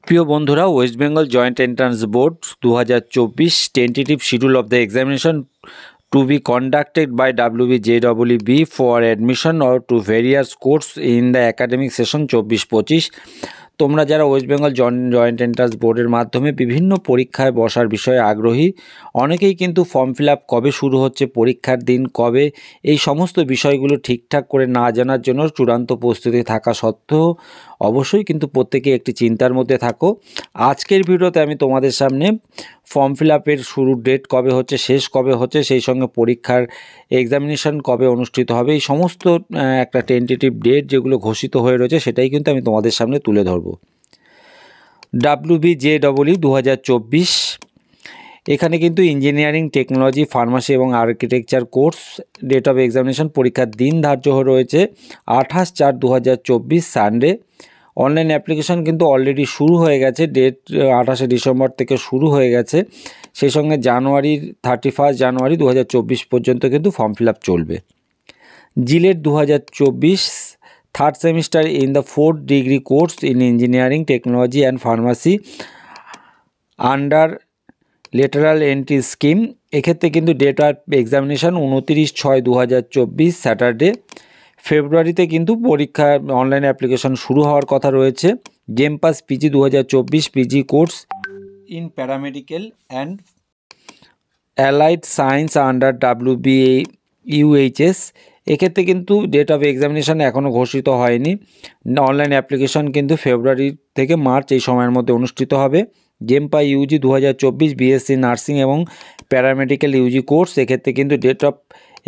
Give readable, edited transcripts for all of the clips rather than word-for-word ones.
প্রিয় বন্ধুরা, West Bengal joint entrance board 2024 tentative schedule of the examination to be conducted by WBJEE for admission or to various course in the academic session 24-25। তোমরা যারা West Bengal joint entrance বোর্ডের মাধ্যমে বিভিন্ন পরীক্ষায় বসার বিষয়ে আগ্রহী, অনেকেই কিন্তু ফর্ম ফিল আপ কবে শুরু হচ্ছে, পরীক্ষার দিন কবে, এই সমস্ত বিষয়গুলো ঠিকঠাক করে না জানার জন্য চূড়ান্ত প্রস্তুতি থাকা সত্ত্বেও অবশ্যই কিন্তু প্রত্যেকে একটি চিন্তার মধ্যে থাকো। আজকের ভিডিওতে আমি তোমাদের সামনে ফর্ম ফিল আপের শুরুর ডেট কবে হচ্ছে, শেষ কবে হচ্ছে, সেই সঙ্গে পরীক্ষার এক্সামিনেশন কবে অনুষ্ঠিত হবে, এই সমস্ত একটা টেন্টেটিভ ডেট যেগুলো ঘোষিত হয়ে রয়েছে সেটাই কিন্তু আমি তোমাদের সামনে তুলে ধরব। WBJEE 2024 এখানে কিন্তু ইঞ্জিনিয়ারিং, টেকনোলজি, ফার্মাসি এবং architecture course date of examination পরীক্ষার দিন ধার্য হয়ে রয়েছে 28/4/2024 সানডে। অনলাইন অ্যাপ্লিকেশন কিন্তু অলরেডি শুরু হয়ে গেছে, ডেট 28শে ডিসেম্বর থেকে শুরু হয়ে গেছে। সেই সঙ্গে 31 জানুয়ারি 2024 পর্যন্ত কিন্তু ফর্ম ফিল আপ চলবে। JELET 2024 third semester in the 4th degree course in engineering, technology and pharmacy under lateral entry scheme, এক্ষেত্রে কিন্তু ডেট অফ এক্সামিনেশান 29/6/2024 স্যাটারডে। ফেব্রুয়ারিতে কিন্তু পরীক্ষা অনলাইন অ্যাপ্লিকেশন শুরু হওয়ার কথা রয়েছে। Game pass PG 2024 PG course in paramedical and allied science under WBUHS, এক্ষেত্রে কিন্তু ডেট অফ এক্সামিনেশান এখনও ঘোষিত হয়নি। অনলাইন অ্যাপ্লিকেশন কিন্তু ফেব্রুয়ারি থেকে মার্চ এই সময়ের মধ্যে অনুষ্ঠিত হবে। গেমপা ইউজি 2024 বিএসসি নার্সিং এবং প্যারামেডিক্যাল ইউজি কোর্স, এক্ষেত্রে কিন্তু ডেট অফ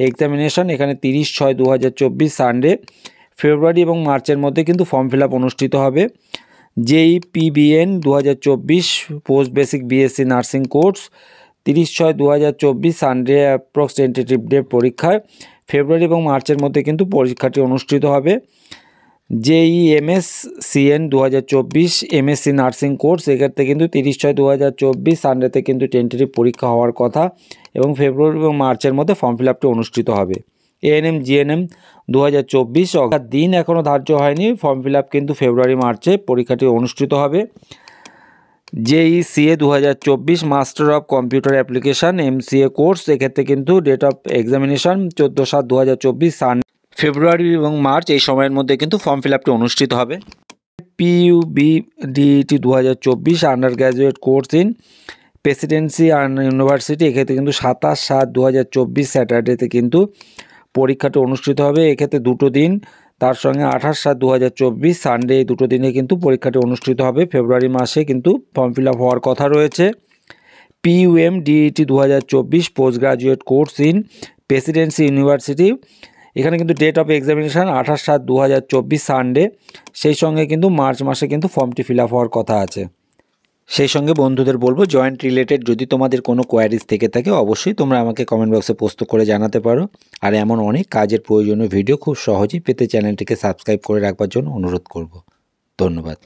এক্সামিনেশন এখানে 30/6/2024 সানডে। ফেব্রুয়ারি এবং মার্চের মধ্যে কিন্তু ফর্ম ফিল আপ অনুষ্ঠিত হবে। JEPBN 2024 post basic BSc nursing course 30/6/2024 Sunday approx tentative day পরীক্ষায়। ফেব্রুয়ারি এবং মার্চের মধ্যে কিন্তু পরীক্ষাটি অনুষ্ঠিত হবে। JEMSCN 2024 এমএসসি নার্সিং কোর্স, এক্ষেত্রে কিন্তু 30/6/2024 সানডেতে কিন্তু টেন্টেটিভ পরীক্ষা হওয়ার কথা এবং ফেব্রুয়ারি এবং মার্চের মধ্যে ফর্ম ফিল আপটি অনুষ্ঠিত হবে। ANM GNM 2024 দিন এখনও ধার্য হয়নি, ফর্ম ফিল আপ কিন্তু ফেব্রুয়ারি মার্চে পরীক্ষাটি অনুষ্ঠিত হবে। JECA 2024 master of computer application MCA course, এক্ষেত্রে কিন্তু ডেট অফ এক্সামিনেশান 14/7/2024 সানডে। ফেব্রুয়ারি এবং মার্চ এই সময়ের মধ্যে কিন্তু ফর্ম ফিল আপটি অনুষ্ঠিত হবে। PUBDET 2024 under graduate course in Presidency university, এক্ষেত্রে কিন্তু 27/7/2024 স্যাটারডেতে কিন্তু পরীক্ষাটি অনুষ্ঠিত হবে। এক্ষেত্রে দুটো দিন, তার সঙ্গে 28/7/2024 সানডে, এই দুটো দিনে কিন্তু পরীক্ষাটি অনুষ্ঠিত হবে। ফেব্রুয়ারি মাসে কিন্তু ফর্ম ফিল আপ হওয়ার কথা রয়েছে। PUMDET 2024 post graduate course in Presidency university, এখানে কিন্তু ডেট অফ এক্সামিনেশান 28/7/2024 সানডে। সেই সঙ্গে কিন্তু মার্চ মাসে কিন্তু ফর্মটি ফিল আপ হওয়ার কথা আছে। সেই সঙ্গে বন্ধুদের বলবো, জয়েন্ট রিলেটেড যদি তোমাদের কোনো কোয়ারিজ থেকে থাকে অবশ্যই তোমরা আমাকে কমেন্ট বক্সে পোস্ট করে জানাতে পারো। আর এমন অনেক কাজের প্রয়োজনীয় ভিডিও খুব সহজেই পেতে চ্যানেলটিকে সাবস্ক্রাইব করে রাখবার জন্য অনুরোধ করব। ধন্যবাদ।